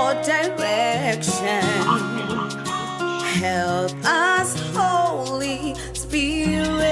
for direction. Help us, Holy Spirit.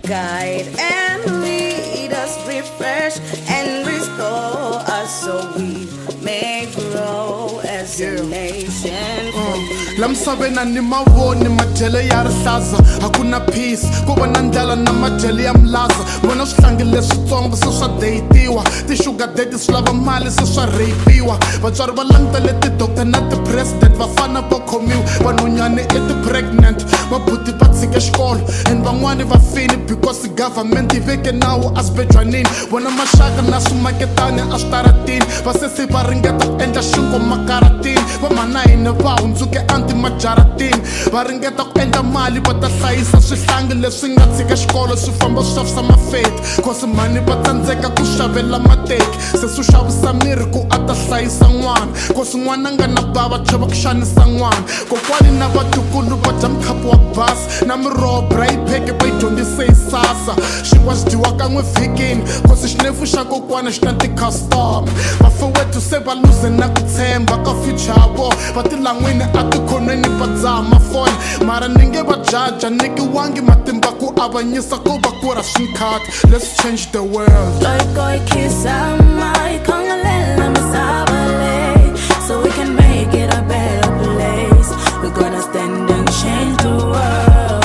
Guide and lead us, refresh and restore us so we may grow as a nation for you. Lamsabena ni mavoni majele ya rihlaza hakuna peace ku va na ndlala na majele ya mlaza vona swihlangi leswitsongo se swa deyitiwa ti-sugar daddy swi lava mali se swa rapiwa vatswari va langutele ti-doctor na ti-president vafana vo khomiwa vanhwanyani i ti-pregnant vabuti va tshike xikolo and van'wani va fini because government yi veke nawu a swibedlwanini vona maxaka na swimaketani a switaratini vasesi va ringeta ku endla xingo makaratini vamhana hina va hundzuke antimajaratini va ringeta ku endla mali va ta hlayisa swihlangi leswi nga tshika xikolo swi famba swi xavisa mafeti cause mhani va tsandzeka ku xavela mateki se swi xavisa miri ku a ta hlayisa n'wana cause n'wana nga na bava tlheva ku xanisa n'wana kokwani na vatukulu va dya mukhapu wa basi na miroho brayipheke va yi dyondzise hi sasa xinkwa xi dyiwa kan'we vhikini cause xinefu xa kokwana xi na ti-custom vafewetu se va luze na ku tshemba ka future ya vo va tilan'wini a tikhonweni va dzaha mafoni mara ni nge va jaja nikiwangi matimba ku avanyisa ku va ku ra swinkhati let's change the world so we can make it a better place. We're gonna stand and change the world.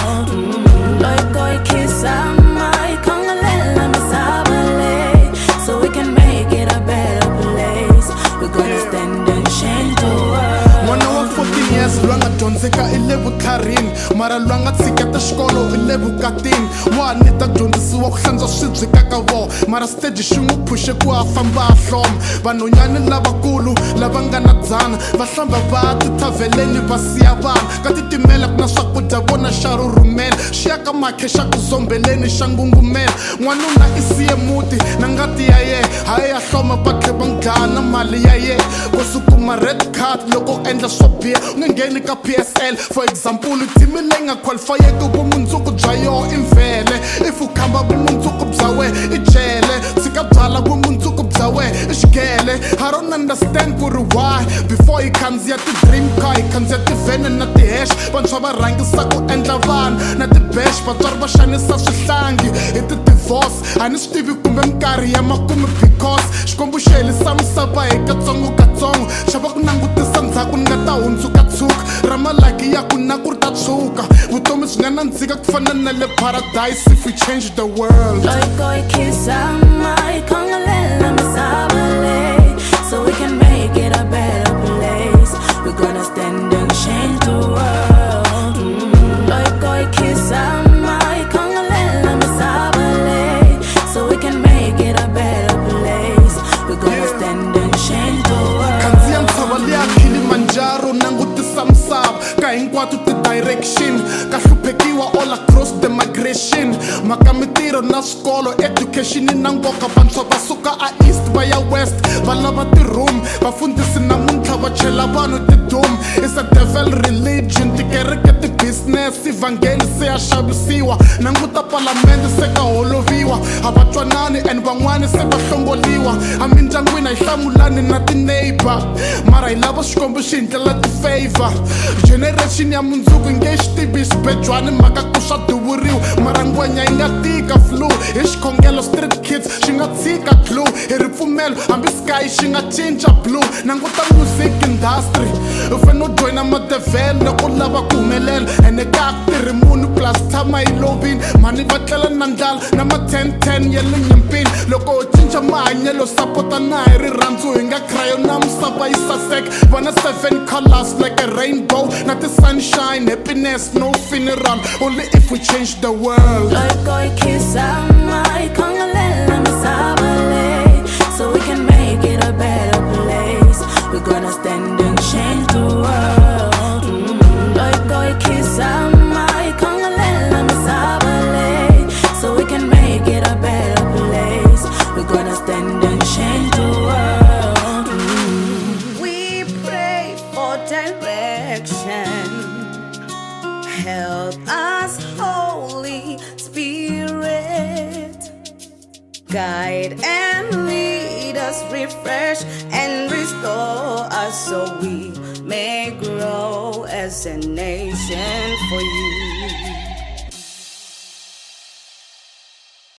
So we can make it a better place. We're gonna stand and change the world. N'wana wa 14 years lwa nga dyondzeka i le vutlharini mara lwa nga tshiketa xikolo i le vukatini wa ni ta dyondzisiwa ku hlantswa swibyi ka ka vo mara stage xi n'wi phushe ku a famba a hloma vanhwanyani lavakulu lava nga na dzana va hlamba va tithaveleni va siya vana ka titimela ku na swakudya vona xa rurhumela xi ya ka makhe xa ku zombeleni xa ngungumela n'wanuna i siye muti na ngati ya ye hayi ya hloma va tlhe va nghaya na mali ya ye ku sukuma red card loko endla swo biha u nge ngheni ka PSL for example timi leyi nga qualifyeki vumundzuku bya yoho i mvele if u khamba vumundzuku bya we i jele tshika byala vumundzuku bya we i xigele I don't understand ku ri why before hi khandziya ti-dream car hi khandziya tivhene na tihesh vantshwa va rhangisa ku endla vana na tibesh vatswari va xanisa swihlangi hi ti-divorce a ni swi tivi kumbe minkarhi ya makume because xikwembu xi helisa misava hi katsongokatsongo xa va ku langutisa ndzhaku ni nga ta hundzuka tshuka ra malaki ya ku na ku ri ta tshuka vutomi byi nga nandzika ku fana na le paradise if we change the world so we can make it a better place. We're gonna stand and change the world. So we can make it a better place. We're gonna stand and change the world. Khandziya ntshava liya Kilimanjaro langutisa misava ka hinkwato ti-direction ka hluphekiwa all across the migration maka mitirho na swikolo education na nkoka vantshwa va suka a east va ya west va lava ti-room vafundhisi namuntlha va chela vanhu ti-dom is a devil religion tikereke ti-business ivhangeli se ya xavisiwa nanguta palamende se ka holoviwa a va twanani and van'wani se va hlongoliwa a mindyangwini a hi hlamulani na ti-neighbor mara hi lava xikwembu xi hi ndlela ti-favor generation ya mundzuku nge xi tivi xibedlwani mhaka ku swa duvuriwa mara ngwenya yi nga tika flu hi xikhongelo street kids xi nga tshika clue hi ripfumelo hambi sky xi nga cinca blue nanguta music industry u fane u joyina madevhele loko u lava ku humelela ene ka ku tirhi munhu plus tshama hi lovini mhani va tlela na ndlala na ma-1010 ya le nyimpini loko u cinca mahanyelo sapota na hi rirhandzu hi nga crayo na misava yi saseka vana 7 colors like a rainbow na ti-sunshine happiness no funeral only if we change the world so we can make it a better place. We're gonna stand and change the world. So we can make it a better place. We're gonna stand and change the world. We pray for direction. Help us, Holy Spirit. Guide and lead us, refresh and restore so we may grow as a nation for you.